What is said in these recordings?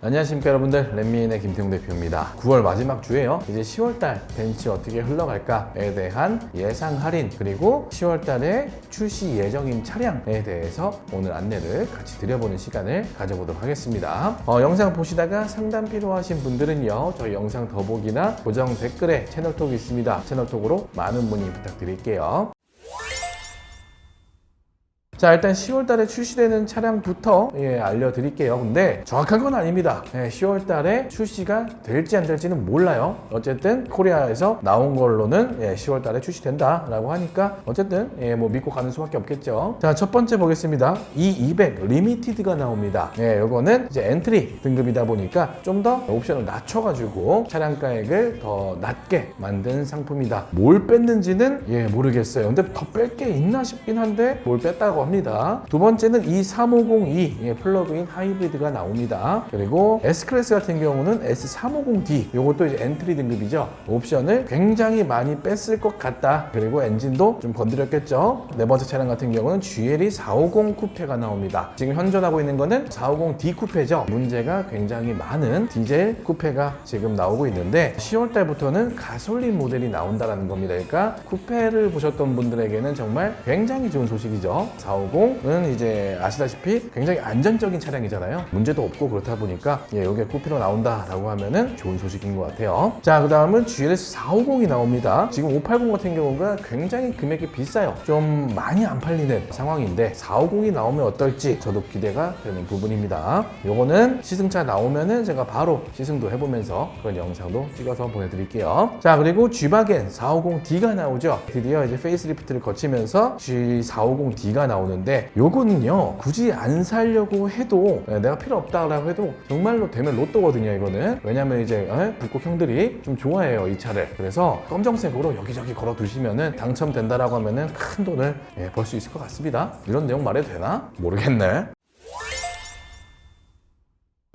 안녕하십니까 여러분들, 렛미인의 김태용 대표입니다. 9월 마지막 주에요. 이제 10월달 벤츠 어떻게 흘러갈까에 대한 예상 할인, 그리고 10월달에 출시 예정인 차량에 대해서 오늘 안내를 같이 드려보는 시간을 가져보도록 하겠습니다. 영상 보시다가 상담 필요하신 분들은요, 저희 영상 더보기나 고정 댓글에 채널톡이 있습니다. 채널톡으로 많은 문의 부탁드릴게요. 자, 일단 10월달에 출시되는 차량부터 알려드릴게요. 근데 정확한 건 아닙니다. 10월달에 출시가 될지 안 될지는 몰라요. 어쨌든 코리아에서 나온 걸로는 10월달에 출시된다 라고 하니까 어쨌든 뭐 믿고 가는 수밖에 없겠죠. 자, 첫 번째 보겠습니다. E200 리미티드가 나옵니다. 요거는 이제 엔트리 등급이다 보니까 좀 더 옵션을 낮춰가지고 차량가액을 더 낮게 만든 상품이다. 뭘 뺐는지는 모르겠어요. 근데 더 뺄 게 있나 싶긴 한데 뭘 뺐다고 합니다. 두 번째는 E350e 플러그인 하이브리드가 나옵니다. 그리고 S클래스 같은 경우는 S350D, 요것도 이제 엔트리 등급이죠. 옵션을 굉장히 많이 뺐을 것 같다. 그리고 엔진도 좀 건드렸겠죠. 네 번째 차량 같은 경우는 GLE 450 쿠페가 나옵니다. 지금 현존하고 있는 거는 450D 쿠페죠. 문제가 굉장히 많은 디젤 쿠페가 지금 나오고 있는데 10월 달부터는 가솔린 모델이 나온다라는 겁니다. 그러니까 쿠페를 보셨던 분들에게는 정말 굉장히 좋은 소식이죠. 450은 이제 아시다시피 굉장히 안전적인 차량이잖아요. 문제도 없고 그렇다 보니까 이게 쿠페로 나온다라고 하면은 좋은 소식인 것 같아요. 자, 그 다음은 GLS 450이 나옵니다. 지금 580 같은 경우가 굉장히 금액이 비싸요. 좀 많이 안 팔리는 상황인데 450이 나오면 어떨지 저도 기대가 되는 부분입니다. 요거는 시승차 나오면은 제가 바로 시승도 해보면서 그런 영상도 찍어서 보내드릴게요. 자, 그리고 G바겐 450D가 나오죠. 드디어 이제 페이스리프트를 거치면서 G450D가 나오는데 요거는요, 굳이 안 살려고 해도 내가 필요 없다라고 해도 정말로 되면 로또거든요. 이거는 왜냐면 이제 북극 형들이 좀 좋아해요, 이 차를. 그래서 검정색으로 여기저기 걸어 두시면은 당첨된다라고 하면은 큰 돈을 벌 수 있을 것 같습니다. 이런 내용 말해도 되나? 모르겠네.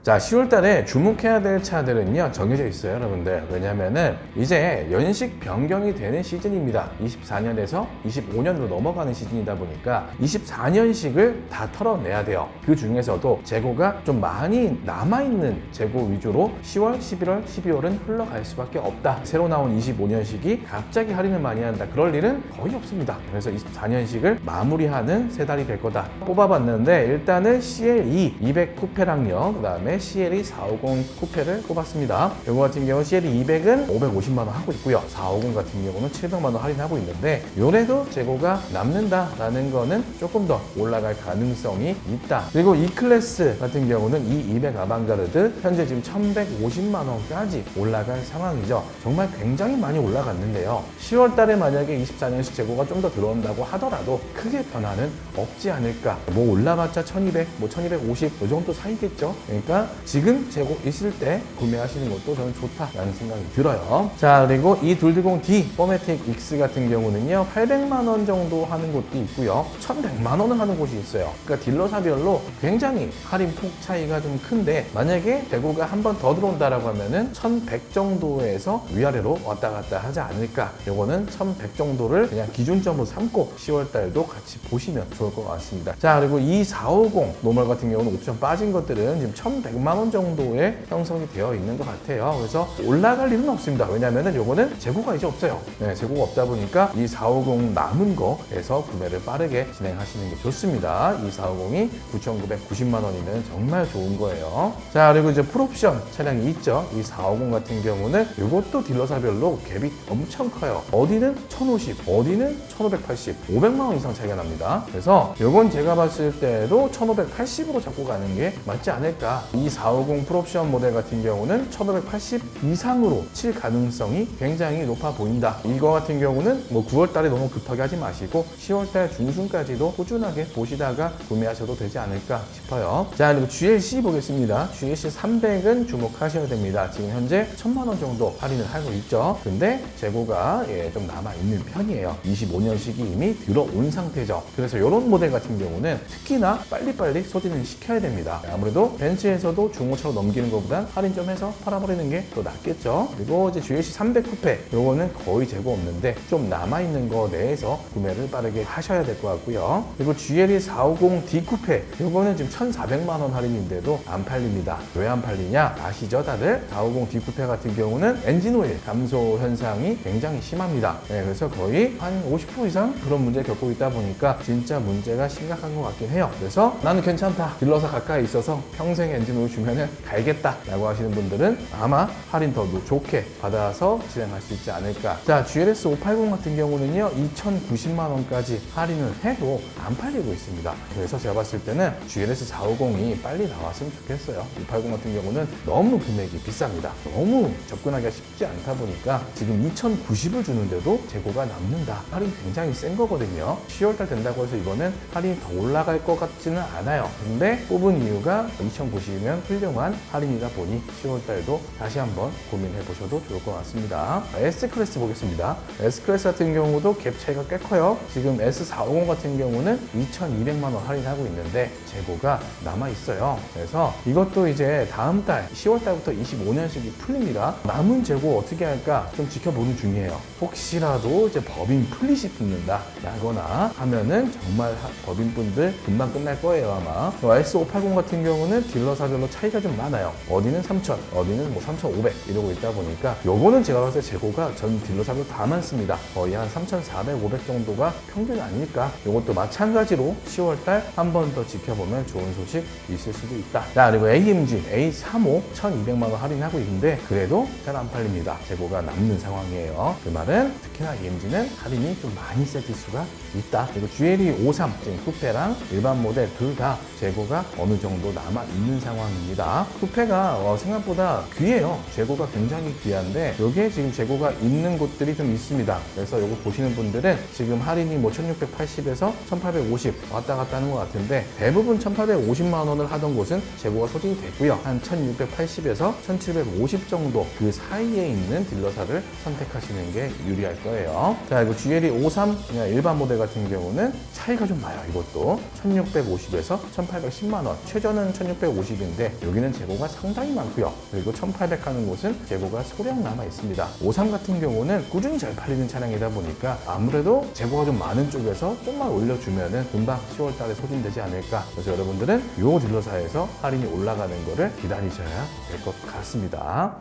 자, 10월달에 주목해야 될 차들은요 정해져 있어요, 여러분들. 왜냐면은 이제 연식 변경이 되는 시즌입니다. 24년에서 25년으로 넘어가는 시즌이다 보니까 24년식을 다 털어내야 돼요. 그 중에서도 재고가 좀 많이 남아있는 재고 위주로 10월, 11월, 12월은 흘러갈 수밖에 없다. 새로 나온 25년식이 갑자기 할인을 많이 한다, 그럴 일은 거의 없습니다. 그래서 24년식을 마무리하는 세 달이 될 거다. 뽑아봤는데 일단은 CLE 200 쿠페랑요, 그 다음에 CLE 450 쿠페를 뽑았습니다. 이거 같은 경우 CLE 200은 550만원 하고 있고요. 450 같은 경우는 700만원 할인하고 있는데 요래도 재고가 남는다라는 거는 조금 더 올라갈 가능성이 있다. 그리고 E클래스 같은 경우는 E200 아방가르드 현재 지금 1150만원까지 올라갈 상황이죠. 정말 굉장히 많이 올라갔는데요. 10월 달에 만약에 24년식 재고가 좀 더 들어온다고 하더라도 크게 변화는 없지 않을까. 뭐 올라봤자 1200, 뭐 1250 이 정도 사이겠죠. 그러니까 지금 재고 있을 때 구매하시는 것도 저는 좋다라는 생각이 들어요. 자, 그리고 이 돌드공-D 포매틱 X 같은 경우는요 800만원 정도 하는 곳도 있고요, 1100만원을 하는 곳이 있어요. 그러니까 딜러사별로 굉장히 할인 폭 차이가 좀 큰데 만약에 재고가 한 번 더 들어온다라고 하면은 1100 정도에서 위아래로 왔다 갔다 하지 않을까. 요거는 1100 정도를 그냥 기준점으로 삼고 10월달도 같이 보시면 좋을 것 같습니다. 자, 그리고 이 450 노멀 같은 경우는 옵션 빠진 것들은 지금 1100만원 정도에 형성이 되어 있는 것 같아요. 그래서 올라갈 일은 없습니다. 왜냐면은 요거는 재고가 이제 없어요. 재고가 없다 보니까 이 450 남은 거에서 구매를 빠르게 진행하시는 게 좋습니다. 이 450이 9,990만원이면 정말 좋은 거예요. 자, 그리고 이제 풀옵션 차량이 있죠. 이 450 같은 경우는 이것도 딜러사별로 갭이 엄청 커요. 어디는 1,050, 어디는 1,580, 500만원 이상 차이가 납니다. 그래서 요건 제가 봤을 때도 1,580으로 잡고 가는 게 맞지 않을까. 이 450 풀옵션 모델 같은 경우는 1580 이상으로 칠 가능성이 굉장히 높아 보인다. 이거 같은 경우는 뭐 9월 달에 너무 급하게 하지 마시고 10월 달 중순까지도 꾸준하게 보시다가 구매하셔도 되지 않을까 싶어요. 자, 그리고 GLC 보겠습니다. GLC 300은 주목하셔야 됩니다. 지금 현재 1000만원 정도 할인을 하고 있죠. 근데 재고가 좀 남아있는 편이에요. 25년식이 이미 들어온 상태죠. 그래서 이런 모델 같은 경우는 특히나 빨리빨리 소진을 시켜야 됩니다. 아무래도 벤츠에서 중고차도 중고차로 넘기는 것보단 할인 좀 해서 팔아버리는 게 더 낫겠죠. 그리고 이제 GLC 300 쿠페 요거는 거의 재고 없는데 좀 남아있는 거 내에서 구매를 빠르게 하셔야 될 것 같고요. 그리고 GLE 450D 쿠페 요거는 지금 1,400만 원 할인인데도 안 팔립니다. 왜 안 팔리냐 아시죠 다들? 450D 쿠페 같은 경우는 엔진오일 감소 현상이 굉장히 심합니다. 네, 그래서 거의 한 50% 이상 그런 문제 겪고 있다 보니까 진짜 문제가 심각한 것 같긴 해요. 그래서 나는 괜찮다, 딜러사 가까이 있어서 평생 엔진오일 주면은 갈겠다 라고 하시는 분들은 아마 할인 더 좋게 받아서 진행할 수 있지 않을까. 자, GLS 580 같은 경우는요 2,090만 원까지 할인을 해도 안 팔리고 있습니다. 그래서 제가 봤을 때는 GLS 450이 빨리 나왔으면 좋겠어요. 580 같은 경우는 너무 금액이 비쌉니다. 너무 접근하기가 쉽지 않다 보니까 지금 2,090을 주는데도 재고가 남는다. 할인 굉장히 센 거거든요. 10월달 된다고 해서 이거는 할인이 더 올라갈 것 같지는 않아요. 근데 뽑은 이유가 2,090이면 훌륭한 할인이다 보니 10월달도 다시 한번 고민해 보셔도 좋을 것 같습니다. S클래스 보겠습니다. S클래스 같은 경우도 갭 차이가 꽤 커요. 지금 S450 같은 경우는 2,200만 원 할인하고 있는데 재고가 남아 있어요. 그래서 이것도 이제 다음 달 10월 달부터 25년식이 풀립니다. 남은 재고 어떻게 할까 좀 지켜보는 중이에요. 혹시라도 이제 법인 플릿이 붙는다 라거나 하면은 정말 법인분들 금방 끝날 거예요 아마. S580 같은 경우는 딜러사별로 차이가 좀 많아요. 어디는 3,000, 어디는 뭐 3,500 이러고 있다 보니까 요거는 제가 봤을 때 재고가 전 딜러사별 다 많습니다. 거의 한 3,400, 500 정도가 평균 아닐까. 요것도 마찬가지로 10월달 한 번 더 지켜보면 좋은 소식 있을 수도 있다. 자, 그리고 AMG A35 1,200만 원 할인하고 있는데 그래도 잘 안 팔립니다. 재고가 남는 상황이에요. 그 말은 특히나 AMG는 할인이 좀 많이 세질 수가 있다. 그리고 GLE 53 지금 쿠페랑 일반 모델 둘 다 재고가 어느 정도 남아 있는 상황입니다. 쿠페가 생각보다 귀해요. 재고가 굉장히 귀한데 여기에 지금 재고가 있는 곳들이 좀 있습니다. 그래서 이거 보시는 분들은 지금 할인이 뭐 1,680에서 1,850 왔다 갔다 하는 것 같은데 대부분 1,850만 원을 하던 곳은 재고가 소진이 됐고요. 한 1,680에서 1,750 정도 그 사이에 있는 딜러사를 선택하시는 게 유리할 거예요. 자, 그리고 GLE 53 그냥 일반 모델 같은 경우는 차이가 좀 나요. 이것도 1,650에서 1,810만 원. 최저는 1,650인데 여기는 재고가 상당히 많고요. 그리고 1,800 하는 곳은 재고가 소량 남아 있습니다. 53 같은 경우는 꾸준히 잘 팔리는 차량이다 보니까 아무래도 재고가 좀 많은 쪽에서 좀만 올려주면은 금방 10월 달에 소진되지 않을까. 그래서 여러분들은 요 딜러사에서 할인이 올라가는 거를 기다리셔야 될 것 같습니다.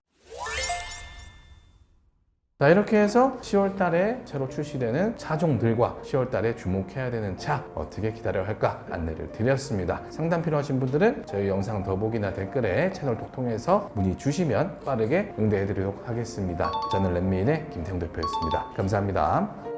자, 이렇게 해서 10월 달에 새로 출시되는 차종들과 10월 달에 주목해야 되는 차 어떻게 기다려야 할까 안내를 드렸습니다. 상담 필요하신 분들은 저희 영상 더보기나 댓글에 채널 톡 통해서 문의 주시면 빠르게 응대해 드리도록 하겠습니다. 저는 렛미인의 김태형 대표였습니다. 감사합니다.